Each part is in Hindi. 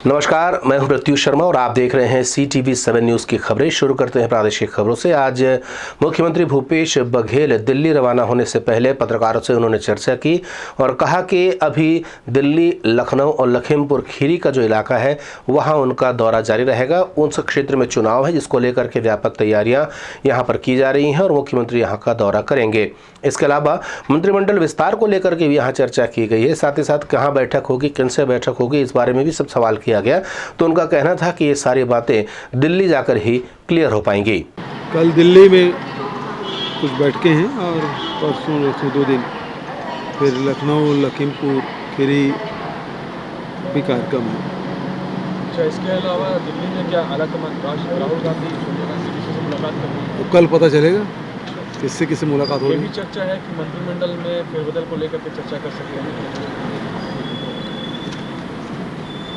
नमस्कार, मैं हूं प्रत्युष शर्मा और आप देख रहे हैं CTV7 न्यूज़ की खबरें। शुरू करते हैं प्रादेशिक खबरों से। आज मुख्यमंत्री भूपेश बघेल दिल्ली रवाना होने से पहले पत्रकारों से उन्होंने चर्चा की और कहा कि अभी दिल्ली, लखनऊ और लखीमपुर खीरी का जो इलाका है वहां उनका दौरा जारी रहेगा। उस क्षेत्र में चुनाव है जिसको लेकर के व्यापक तैयारियां यहां पर की जा रही हैं और मुख्यमंत्री यहां का दौरा करेंगे। इसके अलावा मंत्रिमंडल विस्तार को लेकर के भी यहाँ चर्चा की गई है। साथ ही साथ कहाँ बैठक होगी, किनसे बैठक होगी, इस बारे में भी सब सवाल किया गया। तो उनका कहना था कि ये सारी बातें दिल्ली जाकर ही क्लियर हो पाएंगी। कल दिल्ली में कुछ बैठकें हैं और परसों 2 दिन फिर लखनऊ, लखीमपुर खीरी भी कार्यक्रम है। अच्छा, इसके अलावा दिल्ली में क्या राहुल गांधी से मुलाकात करनी? तो कल पता चलेगा किससे मुलाकात होगी। ये भी चर्चा है कि मंत्रिमंडल में फेरबदल को लेकर के चर्चा कर सकते हैं।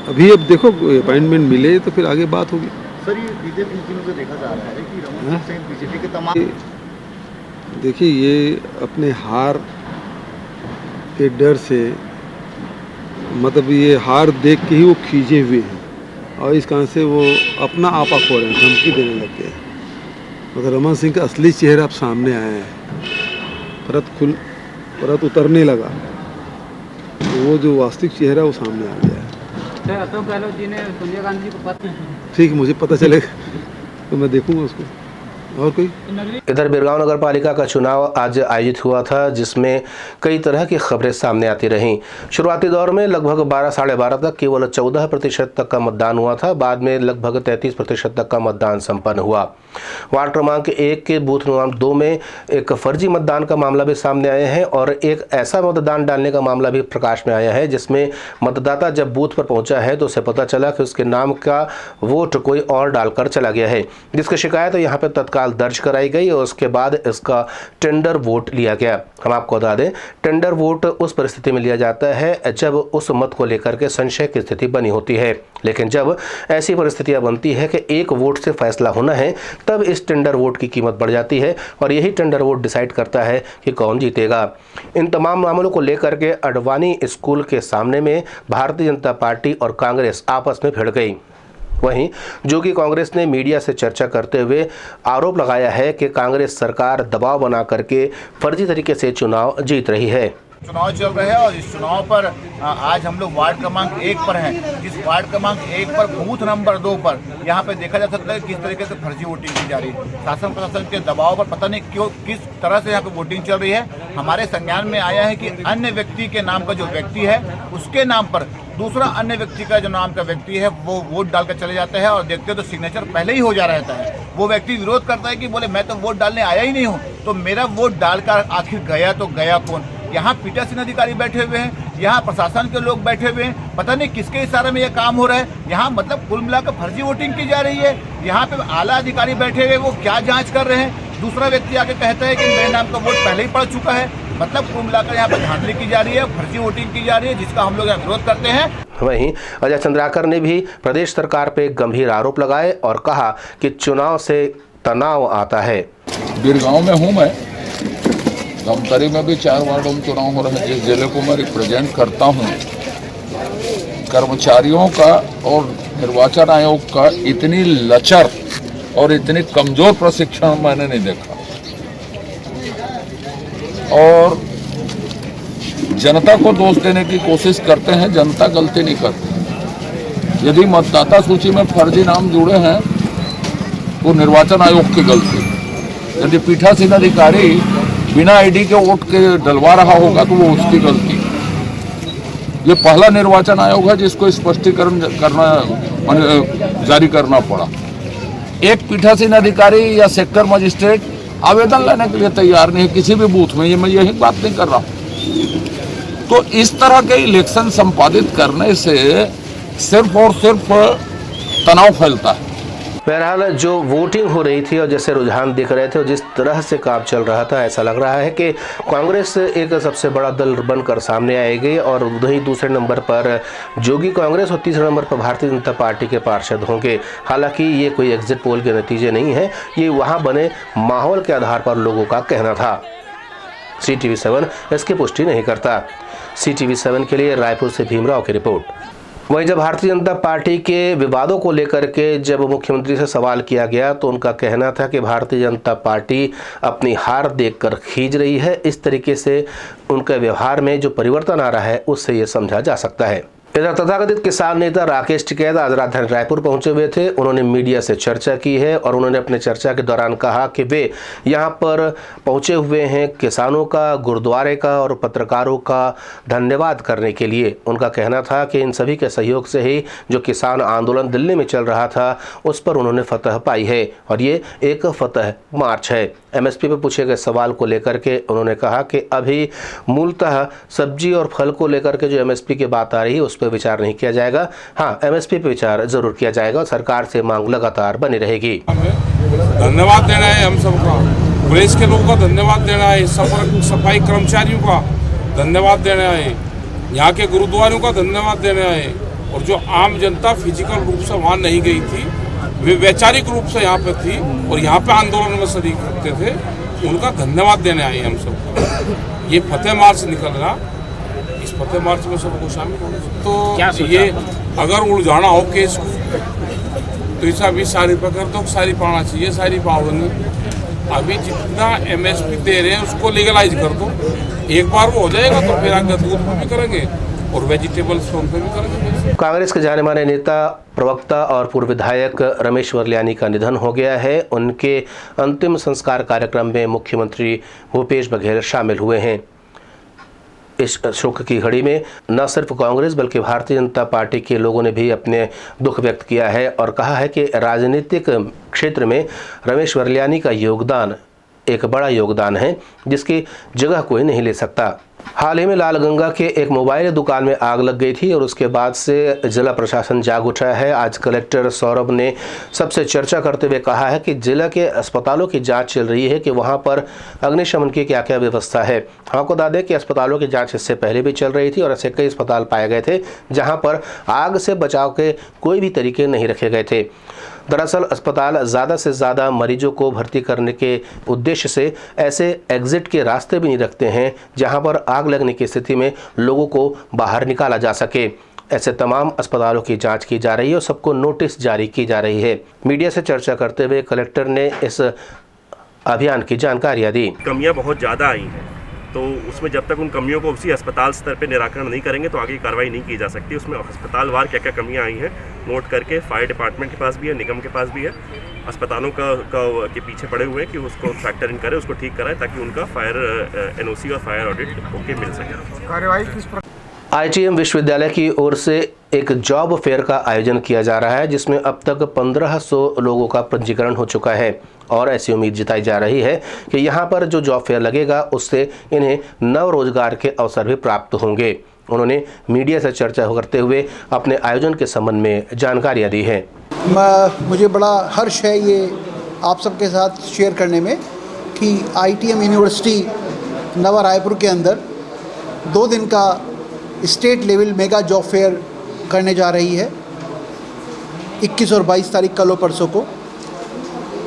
अभी अब देखो अपॉइंटमेंट मिले तो फिर आगे बात होगी। सर, ये बीते कुछ दिनों से देखा जा रहा है कि रमन सिंह बीजेपी के तमाम, देखिए ये अपने हार के डर से, मतलब ये हार देख के ही वो खींचे हुए हैं और इस कारण से वो अपना आपा खो रहे हैं, धमकी देने लग गए। मतलब रमन सिंह का असली चेहरा अब सामने आया है, परत उतरने लगा, तो वो जो वास्तविक चेहरा वो सामने आ गया है। अशोक गहलोत जी ने सोनिया गांधी जी को पत्र, ठीक, मुझे पता चलेगा तो मैं देखूंगा उसको। और कोई? इधर बिरगांव नगर पालिका का चुनाव आज आयोजित हुआ था जिसमें कई तरह की खबरें सामने आती रहीं। शुरुआती दौर में लगभग 12-12:30 तक केवल 14% तक का मतदान हुआ था। बाद में लगभग 33% तक का मतदान संपन्न हुआ। वार्ड क्रमांक 1 के बूथ क्रमांक 2 में एक फर्जी मतदान का मामला भी सामने आया है और एक ऐसा मतदान डालने का मामला भी प्रकाश में आया है जिसमें मतदाता जब बूथ पर पहुंचा है तो उसे पता चला कि उसके नाम का वोट कोई और डालकर चला गया है, जिसकी शिकायत यहाँ पर तत्काल दर्ज कराई गई और उसके बाद इसका टेंडर वोट लिया गया। हम आपको बता दें, टेंडर वोट उस परिस्थिति में लिया जाता है जब उस मत को लेकर के संशय की स्थिति बनी होती है, लेकिन जब ऐसी परिस्थितियां बनती है कि एक वोट से फैसला होना है तब इस टेंडर वोट की कीमत बढ़ जाती है और यही टेंडर वोट डिसाइड करता है कि कौन जीतेगा। इन तमाम मामलों को लेकर के अडवाणी स्कूल के सामने में भारतीय जनता पार्टी और कांग्रेस आपस में भिड़ गई। वहीं जोगी कांग्रेस ने मीडिया से चर्चा करते हुए आरोप लगाया है कि कांग्रेस सरकार दबाव बना करके फर्जी तरीके से चुनाव जीत रही है। चुनाव चल रहे हैं और इस चुनाव पर आज हम लोग वार्ड क्रमांक 1 पर हैं। इस वार्ड क्रमांक 1 पर बूथ नंबर 2 पर यहाँ पे देखा जा सकता है किस तरीके से फर्जी वोटिंग की जा रही है। शासन प्रशासन के दबाव पर पता नहीं क्यों किस तरह से यहाँ पे वोटिंग चल रही है। हमारे संज्ञान में आया है कि अन्य व्यक्ति के नाम का जो व्यक्ति है उसके नाम पर दूसरा अन्य व्यक्ति का जो नाम का व्यक्ति है वो वोट डालकर चले जाते हैं और देखते हो तो सिग्नेचर पहले ही हो जा रहता है। वो व्यक्ति विरोध करता है कि बोले मैं तो वोट डालने आया ही नहीं हूँ, तो मेरा वोट डालकर आखिर गया तो गया कौन। यहाँ पीठासीन अधिकारी बैठे हुए हैं, यहाँ प्रशासन के लोग बैठे हुए हैं, पता नहीं किसके इशारे में ये काम हो रहा है। यहाँ मतलब कुल मिलाकर फर्जी वोटिंग की जा रही है। यहाँ पे आला अधिकारी बैठे हुए वो क्या जांच कर रहे हैं। दूसरा व्यक्ति आके कहता है कि मेरे नाम का वोट पहले ही पड़ चुका है। मतलब कुल मिलाकर यहाँ पर धांधली की जा रही है, फर्जी वोटिंग की जा रही है, जिसका हम लोग यहाँ विरोध करते हैं। वहीं अजय चंद्राकर ने भी प्रदेश सरकार पे गंभीर आरोप लगाए और कहा कि चुनाव से तनाव आता है। बिरगांव में हूँ मैं, धमतरी में भी 4 वार्डों में चुनाव हो रहे हैं। जिस जिले को मैं रिप्रेजेंट करता हूँ, कर्मचारियों का और निर्वाचन आयोग का इतनी लचर और इतनी कमजोर प्रशिक्षण मैंने नहीं देखा। और जनता को दोष देने की कोशिश करते हैं, जनता गलती नहीं करती। यदि मतदाता सूची में फर्जी नाम जुड़े हैं तो निर्वाचन आयोग की गलती। यदि पीठासीन अधिकारी बिना आईडी के वोट के डलवा रहा होगा तो वो उसकी गलती। ये पहला निर्वाचन आयोग है जिसको स्पष्टीकरण करना जारी करना पड़ा। एक पीठासीन अधिकारी या सेक्टर मजिस्ट्रेट आवेदन लेने के लिए तैयार नहीं है किसी भी बूथ में। ये मैं यही बात नहीं कर रहा हूँ। तो इस तरह के इलेक्शन संपादित करने से सिर्फ और सिर्फ तनाव फैलता है। बहरहाल जो वोटिंग हो रही थी और जैसे रुझान दिख रहे थे और जिस तरह से काम चल रहा था, ऐसा लग रहा है कि कांग्रेस एक सबसे बड़ा दल बनकर सामने आएगी और वहीं दूसरे नंबर पर जोगी कांग्रेस और तीसरे नंबर पर भारतीय जनता पार्टी के पार्षद होंगे। हालांकि ये कोई एग्जिट पोल के नतीजे नहीं है, ये वहाँ बने माहौल के आधार पर लोगों का कहना था। CTV7 इसकी पुष्टि नहीं करता। CTV7 के लिए रायपुर से भीमराव की रिपोर्ट। वहीं जब भारतीय जनता पार्टी के विवादों को लेकर के जब मुख्यमंत्री से सवाल किया गया तो उनका कहना था कि भारतीय जनता पार्टी अपनी हार देखकर खींच रही है। इस तरीके से उनके व्यवहार में जो परिवर्तन आ रहा है उससे ये समझा जा सकता है। इधर तथाकथित किसान नेता राकेश टिकैत आज राजधानी रायपुर पहुंचे हुए थे। उन्होंने मीडिया से चर्चा की है और उन्होंने अपने चर्चा के दौरान कहा कि वे यहां पर पहुंचे हुए हैं किसानों का, गुरुद्वारे का और पत्रकारों का धन्यवाद करने के लिए। उनका कहना था कि इन सभी के सहयोग से ही जो किसान आंदोलन दिल्ली में चल रहा था उस पर उन्होंने फतह पाई है और ये एक फतह मार्च है। एमएसपी पर पूछे गए सवाल को लेकर के उन्होंने कहा कि अभी मूलतः सब्जी और फल को लेकर के जो एमएसपी की बात आ रही है उस पर विचार नहीं किया जाएगा। हाँ, एमएसपी पर विचार जरूर किया जाएगा और सरकार से मांग लगातार बनी रहेगी। धन्यवाद देना है हम सबका, पुलिस के लोगों का धन्यवाद देना है, सफाई कर्मचारियों का धन्यवाद देना है, यहाँ के गुरुद्वारों का धन्यवाद देना है और जो आम जनता फिजिकल रूप से वहाँ नहीं गई थी, वे वैचारिक रूप से यहाँ पे थी और यहाँ पे आंदोलन में शरीक करते थे, उनका धन्यवाद देने आए हम सबको। ये फतेह मार्च निकल रहा, इस फतेह मार्च में सबको शामिल होना चाहिए। तो ये अगर उलझाना हो केस को तो ऐसा भी सारी पकड़ तो सारी पाना चाहिए, सारी पाओगे। अभी जितना एमएसपी दे रहे हैं उसको लीगलाइज कर दो, एक बार वो हो जाएगा तो फिर आगे दूध पे भी करेंगे और वेजिटेबल्स पे भी करेंगे। कांग्रेस के जाने माने नेता, प्रवक्ता और पूर्व विधायक रमेश वर्ल्यानी का निधन हो गया है। उनके अंतिम संस्कार कार्यक्रम में मुख्यमंत्री भूपेश बघेल शामिल हुए हैं। इस शोक की घड़ी में न सिर्फ कांग्रेस बल्कि भारतीय जनता पार्टी के लोगों ने भी अपने दुख व्यक्त किया है और कहा है कि राजनीतिक क्षेत्र में रमेश वर्ल्यानी का योगदान एक बड़ा योगदान है जिसकी जगह कोई नहीं ले सकता। हाल ही में लालगंगा के एक मोबाइल दुकान में आग लग गई थी और उसके बाद से जिला प्रशासन जाग उठा है। आज कलेक्टर सौरभ ने सबसे चर्चा करते हुए कहा है कि जिला के अस्पतालों की जांच चल रही है कि वहां पर अग्निशमन की क्या क्या व्यवस्था है। आपको बता दें कि अस्पतालों की जांच इससे पहले भी चल रही थी और ऐसे कई अस्पताल पाए गए थे जहां पर आग से बचाव के कोई भी तरीके नहीं रखे गए थे। दरअसल अस्पताल ज़्यादा से ज़्यादा मरीजों को भर्ती करने के उद्देश्य से ऐसे एग्जिट के रास्ते भी नहीं रखते हैं जहां पर आग लगने की स्थिति में लोगों को बाहर निकाला जा सके। ऐसे तमाम अस्पतालों की जांच की जा रही है और सबको नोटिस जारी की जा रही है। मीडिया से चर्चा करते हुए कलेक्टर ने इस अभियान की जानकारियाँ दी। कमियाँ बहुत ज़्यादा आई हैं तो उसमें जब तक उन कमियों को उसी अस्पताल स्तर पे निराकरण नहीं करेंगे तो आगे कार्रवाई नहीं की जा सकती। उसमें अस्पताल वार क्या क्या कमियां आई हैं नोट करके फायर डिपार्टमेंट के पास भी है, निगम के पास भी है, अस्पतालों के पीछे पड़े हुए हैं कि उसको फैक्टर इन करें, उसको ठीक कराएं ताकि उनका फायर एनओसी और फायर ऑडिट होके मिल सके। कार्यवाही किस प्रकार? आईटीएम विश्वविद्यालय की ओर से एक जॉब फेयर का आयोजन किया जा रहा है जिसमें अब तक 1500 लोगों का पंजीकरण हो चुका है और ऐसी उम्मीद जताई जा रही है कि यहाँ पर जो जॉब फेयर लगेगा उससे इन्हें नव रोजगार के अवसर भी प्राप्त होंगे। उन्होंने मीडिया से चर्चा करते हुए अपने आयोजन के संबंध में जानकारियाँ दी हैं। मुझे बड़ा हर्ष है ये आप सबके साथ शेयर करने में कि आईटीएम यूनिवर्सिटी नवा रायपुर के अंदर 2 दिन का state level mega job fair करने जा रही है 21 और 22 तारीख कल और परसों को।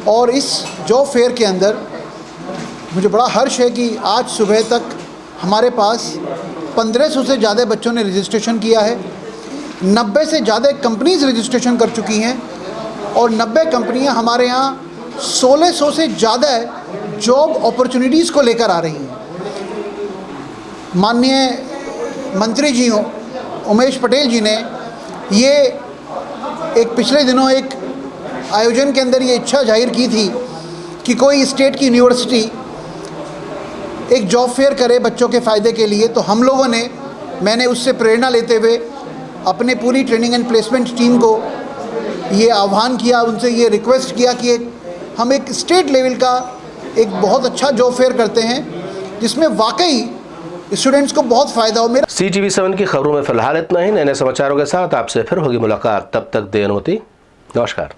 और इस जॉब फेयर के अंदर मुझे बड़ा हर्ष है कि आज सुबह तक हमारे पास 1500 से ज़्यादा बच्चों ने रजिस्ट्रेशन किया है। 90 से ज़्यादा कंपनीज रजिस्ट्रेशन कर चुकी हैं और 90 कंपनियां हमारे यहाँ 1600 से ज़्यादा जॉब अपॉर्चुनिटीज़ को लेकर आ रही हैं। माननीय मंत्री जी उमेश पटेल जी ने ये एक पिछले दिनों एक आयोजन के अंदर ये इच्छा जाहिर की थी कि कोई स्टेट की यूनिवर्सिटी एक जॉब फेयर करे बच्चों के फ़ायदे के लिए। तो हम लोगों ने मैंने उससे प्रेरणा लेते हुए अपने पूरी ट्रेनिंग एंड प्लेसमेंट टीम को ये आह्वान किया, उनसे ये रिक्वेस्ट किया कि हम एक स्टेट लेवल का एक बहुत अच्छा जॉब फेयर करते हैं जिसमें वाकई स्टूडेंट्स को बहुत फ़ायदा हो। मेरा CTV7 की खबरों में फिलहाल इतना ही। नए समाचारों के साथ आपसे फिर होगी मुलाकात। तब तक देर होती। नमस्कार।